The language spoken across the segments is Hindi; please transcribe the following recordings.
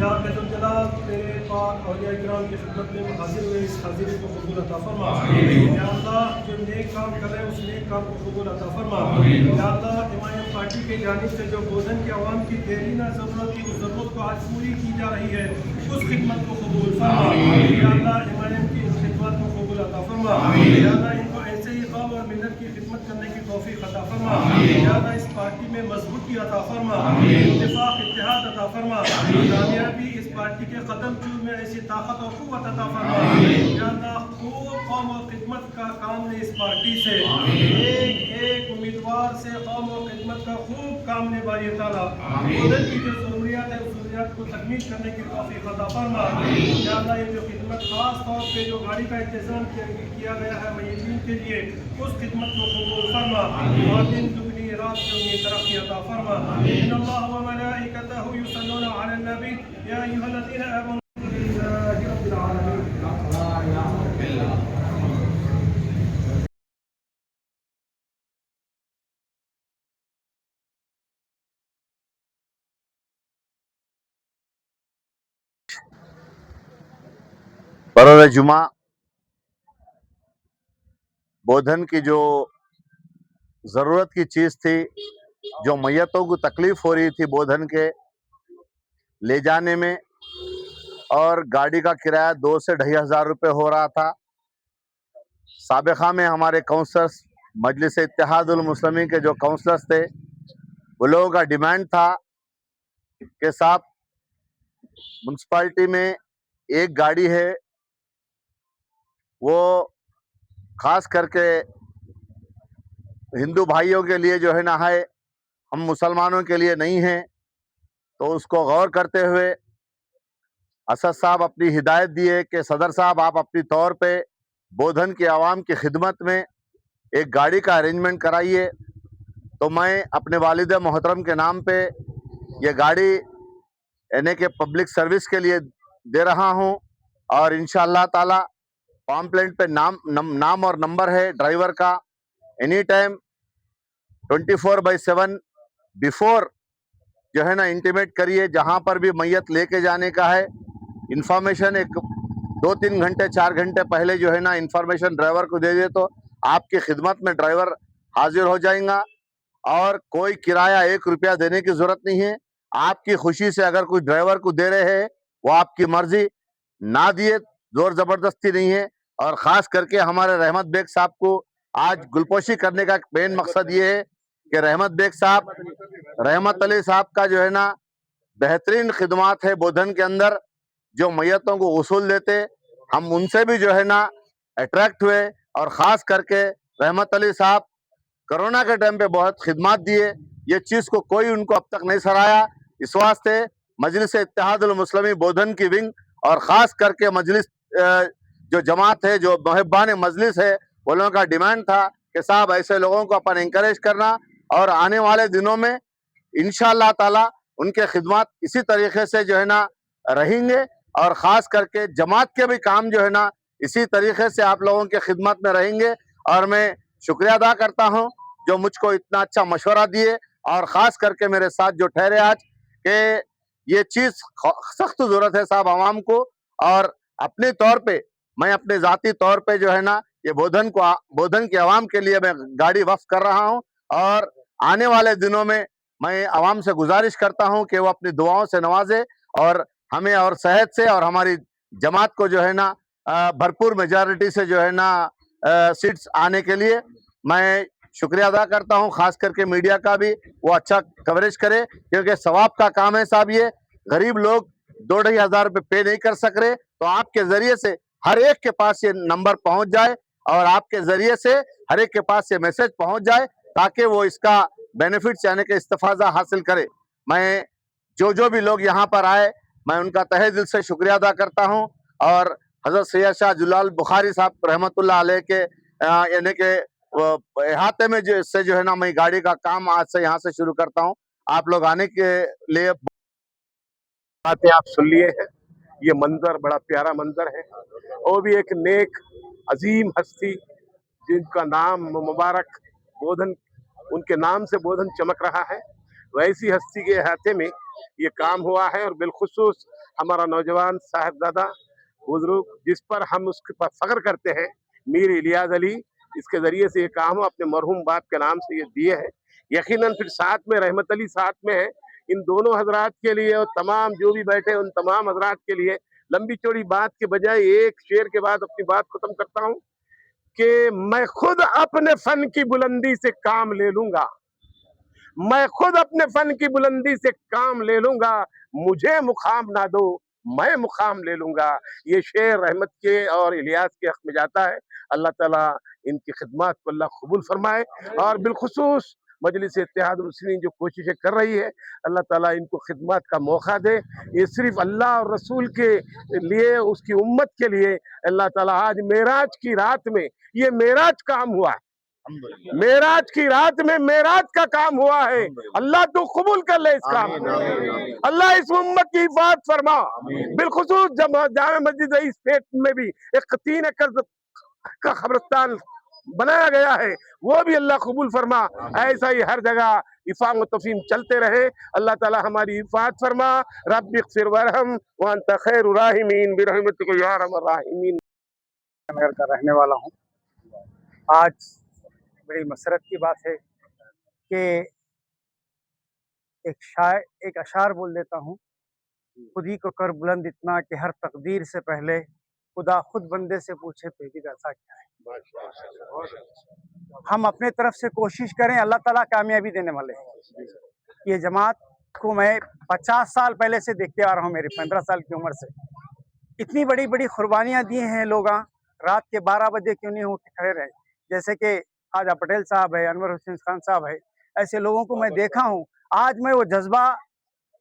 या जलाल तेरे पाक औलिया इकराम की खिदमत में हाजिर हुए इस हाजिरी को कबूल अता फरमा। या अल्लाह जो नेक काम कर रहे हैं उस नेक काम को कबूल अता फरमा। या अल्लाह हिमायत पार्टी के जानिब से जो बोधन के अवाम की देरीना ज़रूरत थी उस ज़रूरत को आज पूरी की जा रही है, उस खिदमत को कबूल फरमा। या अल्लाह हिमायत की इस खिदमत को कबूल अता फरमा। या अल्लाह इनको ऐसे ही कौम और मिल्लत की खिदमत करने की तौफीक अता फरमा। या अल्लाह इस पार्टी में मजबूती अता फरमा, इत्तेफाक इत्तेहाद अता फरमा, कामयाबी इस पार्टी के कदम चूम में ऐसी ताकत और कुव्वत अता फरमा। या अल्लाह खूब कौम और खिदमत का काम ले इस पार्टी से, एक एक उम्मीदवार से कौम और खिदमत का खूब काम ले बारी ताला। उधर की जो ज़रूरियात है उस ज़रूरियात को तकमील करने की तौफीक अता फरमा। या अल्लाह ये जो खिदमत खास तौर पे जो गाड़ी का इंतज़ाम किया गया है मय्यतीन के लिए उस खिदमत को कबूल फरमा और दिन दुगनी रात चौगनी तरक्की अता फरमा। इन्नल्लाह व मलाइकतहु युसल्लूना अलन नबी या अय्युहल्लज़ीना आमनू बिल्लाहि रब्बिल आलमीन। बरोज़ जुमा बोधन की जो ज़रूरत की चीज़ थी, जो मैयतों को तकलीफ़ हो रही थी बोधन के ले जाने में, और गाड़ी का किराया 2 से 2,500 रुपये हो रहा था। साबिक़ा में हमारे काउंसलर्स मजलिस इत्तेहादुल मुस्लिमीन के जो काउंसलर्स थे वो लोगों का डिमांड था कि साहब म्यूनसिपालिटी में एक गाड़ी है, वो ख़ास करके हिंदू भाइयों के लिए जो है ना है, हम मुसलमानों के लिए नहीं है। तो उसको गौर करते हुए असद साहब अपनी हिदायत दिए कि सदर साहब आप अपनी तौर पे बोधन की आवाम की खिदमत में एक गाड़ी का अरेंजमेंट कराइए। तो मैं अपने वालिद मोहतरम के नाम पे ये गाड़ी यानी कि पब्लिक सर्विस के लिए दे रहा हूँ, और इंशाअल्लाह ताला पॉम्पलेट पे नाम और नंबर है ड्राइवर का। एनी टाइम 24/7 बिफोर जो है ना इंटीमेट करिए, जहाँ पर भी मैयत लेके जाने का है इंफॉर्मेशन एक 2-3 घंटे 4 घंटे पहले जो है ना इंफॉर्मेशन ड्राइवर को दे दे तो आपकी खिदमत में ड्राइवर हाजिर हो जाएगा। और कोई किराया 1 रुपया देने की जरूरत नहीं है। आपकी खुशी से अगर कोई ड्राइवर को दे रहे हैं वो आपकी मर्जी, ना दिए जोर जबरदस्ती नहीं है। और खास करके हमारे रहमत बेग साहब को आज गुलपोशी करने का मेन मकसद ये है कि रहमत अली साहब का जो है ना बेहतरीन खिदमात है बोधन के अंदर, जो मैयतों को गसूल देते, हम उनसे भी जो है ना अट्रैक्ट हुए। और ख़ास करके रहमत अली साहब कोरोना के टाइम पे बहुत खिदमात दिए, ये चीज़ को कोई उनको अब तक नहीं सराहा। इस वास्ते मजलिस इत्तेहादुल मुस्लिमीन बोधन की विंग और ख़ास करके मजलिस जो जमात है, जो मुहिब्बान मजलिस है, वो लोगों का डिमांड था कि साहब ऐसे लोगों को अपन इंकरेज करना, और आने वाले दिनों में इंशाअल्लाह ताला उनके खिदमत इसी तरीके से जो है ना रहेंगे। और ख़ास करके जमात के भी काम जो है ना इसी तरीके से आप लोगों के खिदमत में रहेंगे। और मैं शुक्रिया अदा करता हूं जो मुझको इतना अच्छा मशवरा दिए, और ख़ास करके मेरे साथ जो ठहरे आज कि ये चीज़ सख्त ज़रूरत है साहब आवाम को। और अपने तौर पे मैं अपने ज़ाती तौर पे जो है ना ये बोधन की आवाम के लिए मैं गाड़ी वक्फ कर रहा हूँ। और आने वाले दिनों में मैं आवाम से गुजारिश करता हूं कि वो अपनी दुआओं से नवाजे और हमें और सेहत से और हमारी जमात को जो है ना भरपूर मेजॉरिटी से जो है ना सीट्स आने के लिए मैं शुक्रिया अदा करता हूं। खास करके मीडिया का भी वो अच्छा कवरेज करे, क्योंकि सवाब का काम है साहब। ये गरीब लोग 2-2,500 रुपये पे नहीं कर सक रहे, तो आपके जरिए से हर एक के पास ये नंबर पहुंच जाए और आपके जरिए से हर एक के पास ये मैसेज पहुंच जाए, ताकि वो इसका बेनिफिट्स यानी कि इस्तेफाजा हासिल करे। मैं जो भी लोग यहाँ पर आए, मैं उनका तहे दिल से शुक्रिया अदा करता हूँ। और हजरत सैयद शाह जुलाल बुखारी साहब रहमतुल्लाह अलैह के यानी के अहाते में जो है ना मैं गाड़ी का काम आज से यहाँ से शुरू करता हूँ। आप लोग आने के लिए बातें आप सुन लिए हैं। ये मंजर बड़ा प्यारा मंजर है, और भी एक नेक अजीम हस्ती जिनका नाम मुबारक बोधन, उनके नाम से बोधन चमक रहा है, वैसी हस्ती के हाथे में ये काम हुआ है। और बिलखुसूस हमारा नौजवान साहिबजादा बुजुर्ग, जिस पर हम उसके पर फख्र करते हैं, मीर इलियास अली, इसके जरिए से ये काम अपने मरहूम बाप के नाम से ये दिए हैं। यकीनन फिर साथ में रहमत अली साथ में है। इन दोनों हजरात के लिए और तमाम जो भी बैठे उन तमाम हजरात के लिए लंबी चौड़ी बात के बजाय एक शेर के बाद अपनी बात खत्म करता हूँ कि मैं खुद अपने फन की बुलंदी से काम ले लूंगा, मैं खुद अपने फन की बुलंदी से काम ले लूंगा, मुझे मुकाम ना दो, मैं मुकाम ले लूंगा। ये शेर रहमत के और इलियास के हक में जाता है। अल्लाह ताला इनकी खिदमत को अल्लाह कबूल फरमाए। और बिलखुसूस मजलिस इत्तेहाद मुस्लिमीन जो कोशिशें कर रही है, अल्लाह ताला इनको खिदमत का मौका दे। ये सिर्फ अल्लाह और रसूल के लिए, उसकी उम्मत के लिए अल्लाह ताला आज मेराज की रात में, ये मेराज काम हुआ है, मेराज की रात में मेराज का काम हुआ है। अल्लाह तो कबूल कर ले इस काम को, अल्लाह इस उम्मत की हिफाजत फरमा। बिलखुसूस जामे मस्जिद इस पेट में भी एक 3 एकड़ का कब्रिस्तान बनाया गया है, वो भी अल्लाह कबूल फरमा। ऐसा ही हर जगह इफाम व तफहीम चलते रहे। अल्लाह ताला हमारी हिफाजत फरमा। रब्बिग़फिर वरहम व अंत खैरुर राहिमीन बिरहमतिका या अरहमर राहिमीन। नगर का रहने वाला हूँ। आज बड़ी मसरत की बात है कि एक अशार बोल देता हूँ। खुद ही को कर बुलंद इतना कि हर तकदीर से पहले खुदा खुद बंदे से पूछे तेरी रज़ा क्या है। हम अपने तरफ से कोशिश करें, अल्लाह ताला कामयाबी देने वाले हैं। ये जमात को मैं 50 साल पहले से देखते आ रहा हूँ, मेरी 15 साल की उम्र से। इतनी बड़ी बड़ी कुर्बानियाँ दी हैं लोग, रात के 12 बजे क्यों नहीं उठ खड़े रहे। जैसे कि ख्वाजा पटेल साहब है, अनवर हुसैन खान साहब है, ऐसे लोगों को मैं देखा हूँ। आज मैं वो जज्बा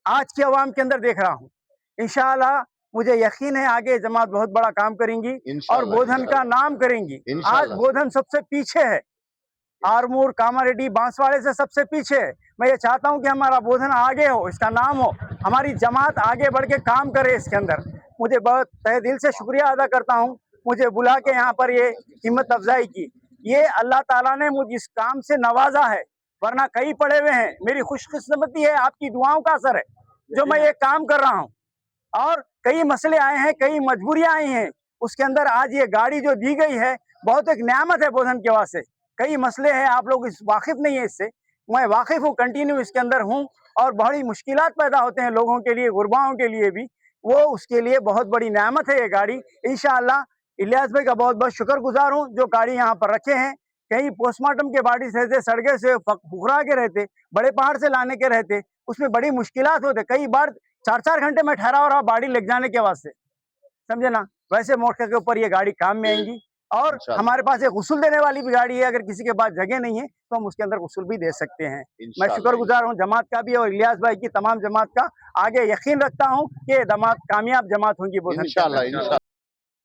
आज की आवाम के अंदर देख रहा हूँ। इंशाअल्लाह मुझे यकीन है आगे जमात बहुत बड़ा काम करेंगी और बोधन का नाम करेंगी। आज बोधन सबसे पीछे है, आरमूर, कामारेड्डी, बांसवाड़े से सबसे पीछे है। मैं ये चाहता हूँ कि हमारा बोधन आगे हो, इसका नाम हो, हमारी जमात आगे बढ़ के काम करे इसके अंदर। मुझे बहुत तहे दिल से शुक्रिया अदा करता हूँ मुझे बुला के यहाँ पर ये हिम्मत अफजाई की। ये अल्लाह ताला ने मुझे इस काम से नवाजा है, वरना कई पड़े हुए हैं। मेरी खुशकिस्मती है, आपकी दुआओं का असर है जो मैं ये काम कर रहा हूँ। और कई मसले आए हैं, कई मजबूरियां आई हैं, उसके अंदर आज ये गाड़ी जो दी गई है बहुत एक नेमत है बोधन के वास्ते। कई मसले हैं, आप लोग इस वाकिफ नहीं है इससे, मैं वाकिफ हूँ, कंटिन्यू इसके अंदर हूँ। और बड़ी मुश्किलात पैदा होते हैं लोगों के लिए, गुरबाओं के लिए भी, वो उसके लिए बहुत बड़ी नेमत है ये गाड़ी। इंशाअल्लाह इलियास भाई का बहुत बहुत शुक्रगुजार हूँ जो गाड़ी यहाँ पर रखे हैं। कहीं पोस्टमार्टम के बाड़ी रहते, सड़के से फुकरा के रहते, बड़े पहाड़ से लाने के रहते, उसमें बड़ी मुश्किलात होते। कई बार 4-4 घंटे में ठहरा हो रहा बाड़ी ले जाने के वास्ते, समझे ना। वैसे मौके के ऊपर ये गाड़ी काम में आएंगी। और हमारे पास एक गुस्ल देने वाली भी गाड़ी है, अगर किसी के पास जगह नहीं है तो हम उसके अंदर गुस्ल भी दे सकते हैं। मैं शुक्रगुजार हूँ जमात का भी और इलियास भाई की तमाम जमात का। आगे यकीन रखता हूँ कि जमात कामयाब जमात होंगी बोधन।